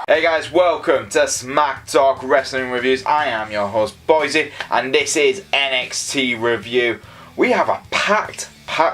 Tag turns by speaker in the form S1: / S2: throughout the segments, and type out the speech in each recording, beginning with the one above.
S1: Hey guys, welcome to Smack Talk Wrestling Reviews. I am your host, Boise, and this is NXT Review. We have a packed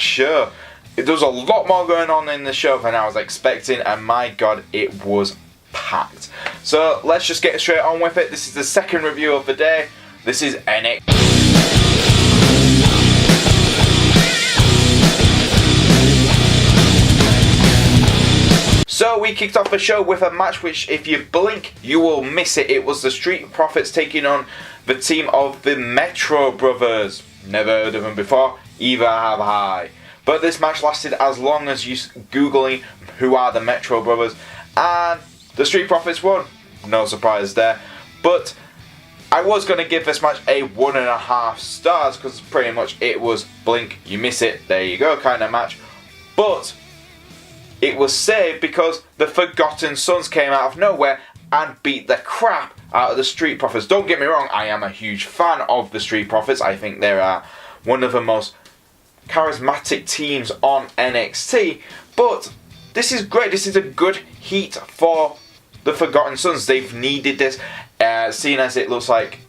S1: show. There was a lot more going on in the show than I was expecting, and my god, it was packed. So let's just get straight on with it. This is the second review of the day. This is NXT. So we kicked off the show with a match which, if you blink, you will miss it. It was the Street Profits taking on the team of the Metro Brothers. Never heard of them before, either have I. But this match lasted as long as you googling who are the Metro Brothers, and the Street Profits won. No surprise there. But I was going to give this match a 1.5 stars because pretty much it was blink, you miss it, there you go kind of match. But it was saved because the Forgotten Sons came out of nowhere and beat the crap out of the Street Profits. Don't get me wrong, I am a huge fan of the Street Profits. I think they are one of the most charismatic teams on NXT. But this is great. This is a good heat for the Forgotten Sons. They've needed this, seeing as it looks like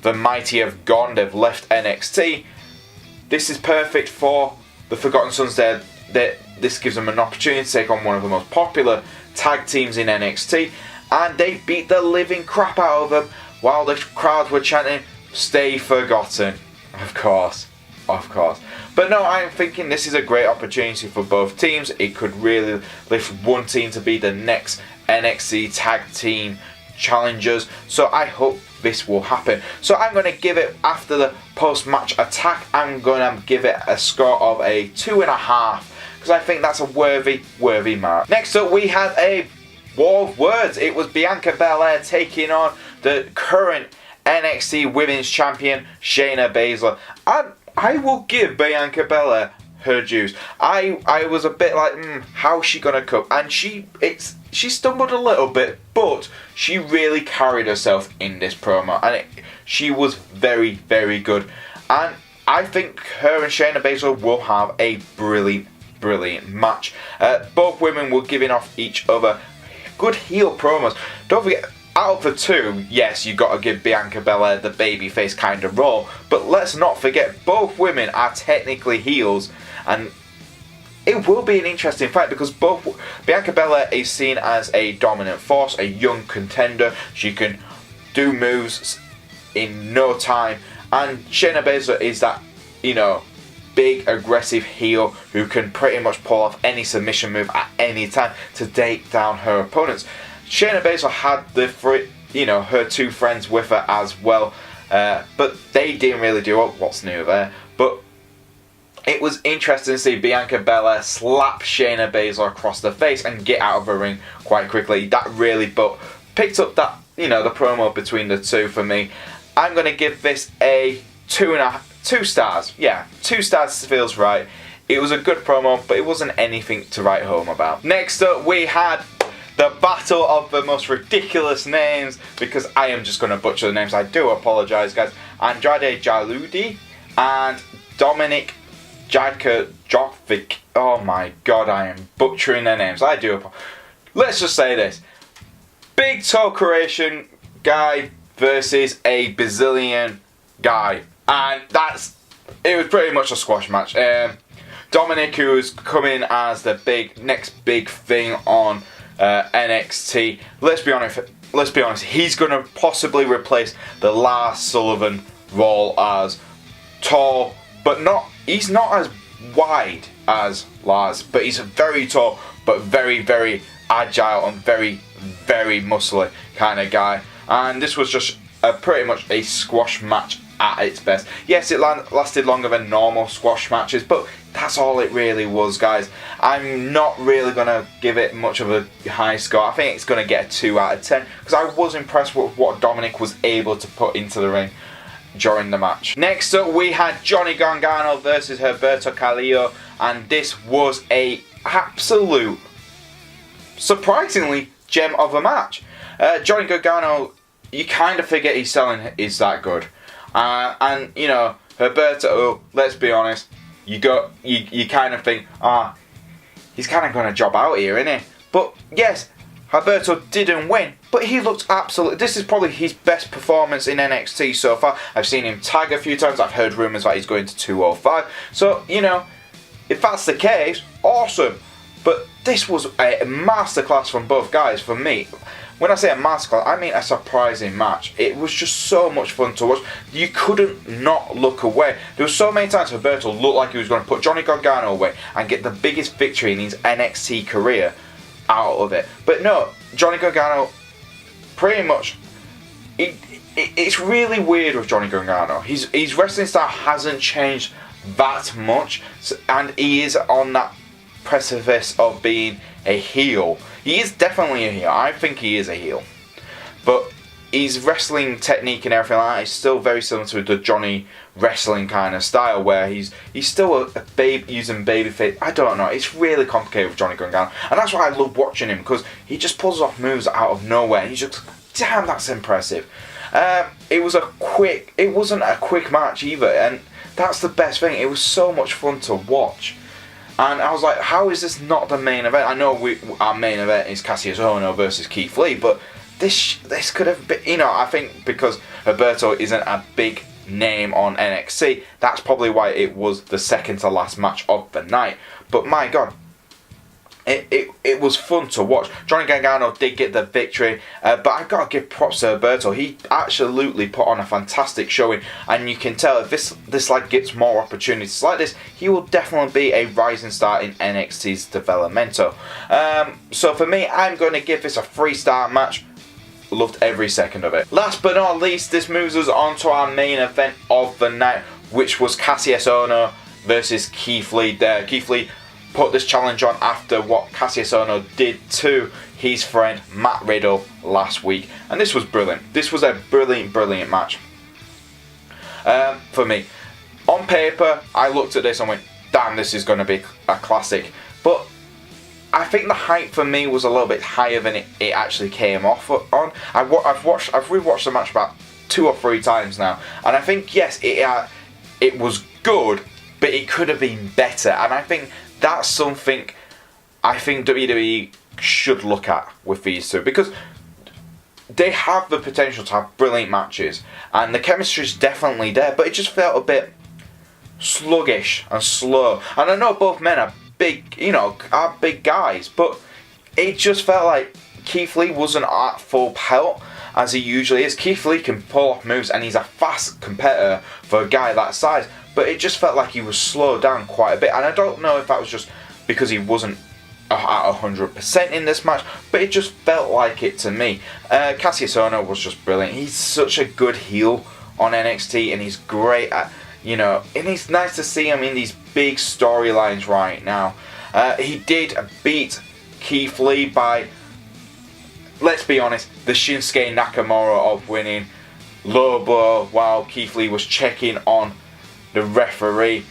S1: the Mighty have gone. They've left NXT. This is perfect for the Forgotten Sons. This gives them an opportunity to take on one of the most popular tag teams in NXT, and they beat the living crap out of them while the crowd were chanting, "Stay Forgotten." Of course. But no, I'm thinking this is a great opportunity for both teams. It could really lift one team to be the next NXT tag team challengers. So I hope this will happen. So I'm going to give it, after the post-match attack, I'm going to give it a score of a 2.5. Because I think that's a worthy mark. Next up, we had a war of words. It was Bianca Belair taking on the current NXT Women's Champion, Shayna Baszler. And I will give Bianca Belair her dues. I was a bit like, how's she gonna cope? And she stumbled a little bit, but she really carried herself in this promo, and she was very good. And I think her and Shayna Baszler will have a brilliant match. Both women were giving off each other good heel promos. Don't forget, out of the two, yes, you got to give Bianca Belair the babyface kind of role, but let's not forget both women are technically heels, and it will be an interesting fight because Bianca Belair is seen as a dominant force, a young contender. She can do moves in no time, and Shayna Baszler is that, big aggressive heel who can pretty much pull off any submission move at any time to take down her opponents. Shayna Baszler had her two friends with her as well, but they didn't really do what's new there. But it was interesting to see Bianca Belair slap Shayna Baszler across the face and get out of the ring quite quickly. That really picked up that the promo between the two for me. I'm gonna give this a 2 stars. Yeah, 2 stars feels right. It was a good promo, but it wasn't anything to write home about. Next up, we had the battle of the most ridiculous names, because I am just going to butcher the names. I do apologise, guys. Andrade Jaoude and Dominic Dijakovic. Oh my god, I am butchering their names. I do apologise. Let's just say this. Big toe Croatian guy versus a Brazilian guy. And it was pretty much a squash match. Dominic, who is coming as the next big thing on NXT. Let's be honest. He's going to possibly replace the Lars Sullivan role as tall, but he's not as wide as Lars, but he's very tall, but very agile and very muscly kind of guy. And this was just pretty much a squash match at its best. Yes, it lasted longer than normal squash matches, but that's all it really was, guys. I'm not really going to give it much of a high score. I think it's going to get a 2 out of 10 because I was impressed with what Dominic was able to put into the ring during the match. Next up, we had Johnny Gargano versus Humberto Carrillo, and this was a absolute, surprisingly, gem of a match. Johnny Gargano, you kind of forget his selling is that good. And Humberto, let's be honest, you kind of think, he's kind of going to job out here, isn't he? But yes, Humberto didn't win, but he looked absolutely... This is probably his best performance in NXT so far. I've seen him tag a few times. I've heard rumours that he's going to 205. So, you know, if that's the case, awesome. But this was a masterclass from both guys for me. When I say a masterclass, I mean a surprising match. It was just so much fun to watch. You couldn't not look away. There were so many times Humberto looked like he was going to put Johnny Gargano away and get the biggest victory in his NXT career out of it. But no, Johnny Gargano pretty much... It's really weird with Johnny Gargano. His wrestling style hasn't changed that much, and he is on that precipice of being a heel. He is definitely a heel. I think he is a heel. But his wrestling technique and everything like that is still very similar to the Johnny wrestling kind of style, where he's still a babe using babyface. I don't know. It's really complicated with Johnny Gargano, and that's why I love watching him, because he just pulls off moves out of nowhere. And he's just, damn, that's impressive. It wasn't a quick match either, and that's the best thing. It was so much fun to watch. And I was like, how is this not the main event? I know our main event is Kassius Ohno versus Keith Lee, but this could have been, you know, I think because Humberto isn't a big name on NXT, that's probably why it was the second to last match of the night. But my God, it was fun to watch. Johnny Gargano did get the victory, but I gotta give props to Humberto. He absolutely put on a fantastic showing, and you can tell if this like gets more opportunities like this, he will definitely be a rising star in NXT's developmental. So for me, I'm going to give this a 3-star match. Loved every second of it. Last but not least, this moves us on to our main event of the night, which was Kassius Ohno versus Keith Lee. Keith Lee put this challenge on after what Kassius Ohno did to his friend Matt Riddle last week, and this was brilliant. This was a brilliant match for me. On paper, I looked at this and went, damn, this is going to be a classic. But I think the hype for me was a little bit higher than it actually came off on. I've rewatched the match about 2 or 3 times now, and I think yes, it was good, but it could have been better. And I think that's something I think WWE should look at with these two, because they have the potential to have brilliant matches, and the chemistry is definitely there, but it just felt a bit sluggish and slow. And I know both men are big, are big guys, but it just felt like Keith Lee wasn't at full pelt as he usually is. Keith Lee can pull off moves, and he's a fast competitor for a guy that size, but it just felt like he was slowed down quite a bit. And I don't know if that was just because he wasn't at 100% in this match, but it just felt like it to me. Kassius Ohno was just brilliant. He's such a good heel on NXT, and he's great at, and it's nice to see him in these big storylines right now. He did beat Keith Lee by, let's be honest, the Shinsuke Nakamura of winning low blow while Keith Lee was checking on the referee.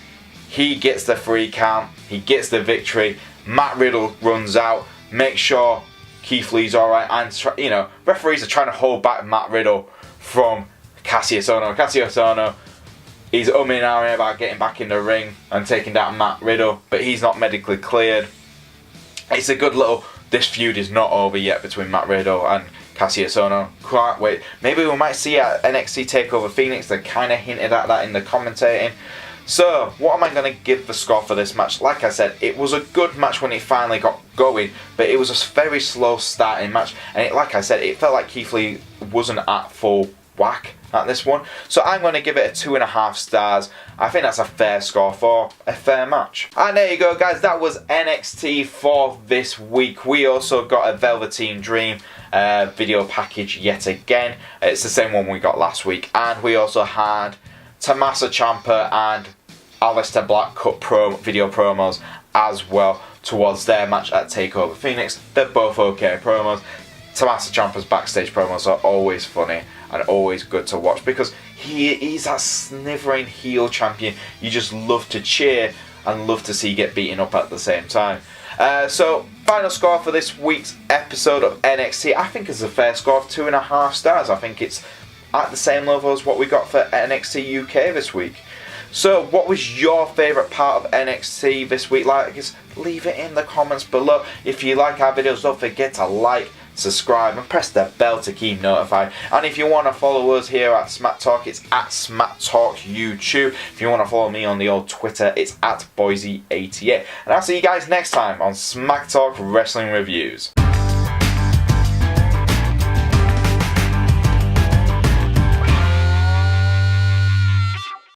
S1: He gets the 3 count, he gets the victory. Matt Riddle runs out, makes sure Keith Lee's alright, and referees are trying to hold back Matt Riddle from Kassius Ohno. Kassius Ohno is umming and ahhing about getting back in the ring and taking down Matt Riddle, but he's not medically cleared. It's a good little, this feud is not over yet between Matt Riddle and Kassius Ohno. Can't wait. Maybe we might see at NXT TakeOver Phoenix. They kind of hinted at that in the commentating. So, what am I going to give the score for this match? Like I said, it was a good match when it finally got going, but it was a very slow starting match, and like I said, it felt like Keith Lee wasn't at full whack at this one. So I'm going to give it a 2.5 stars. I think that's a fair score for a fair match. And there you go, guys. That was NXT for this week. We also got a Velveteen Dream video package yet again. It's the same one we got last week. And we also had Tommaso Ciampa and Aleister Black cut video promos as well towards their match at TakeOver Phoenix. They're both okay promos. Tommaso Ciampa's backstage promos are always funny and always good to watch, because he's that snivering heel champion you just love to cheer and love to see get beaten up at the same time. So final score for this week's episode of NXT, I think is a fair score of 2.5 stars. I think it's at the same level as what we got for NXT UK this week. So what was your favourite part of NXT this week? Leave it in the comments below. If you like our videos, don't forget to like, subscribe, and press the bell to keep notified. And if you want to follow us here at Smack Talk, it's at Smack Talk YouTube. If you want to follow me on the old Twitter, it's at Boise88. And I'll see you guys next time on Smack Talk Wrestling Reviews.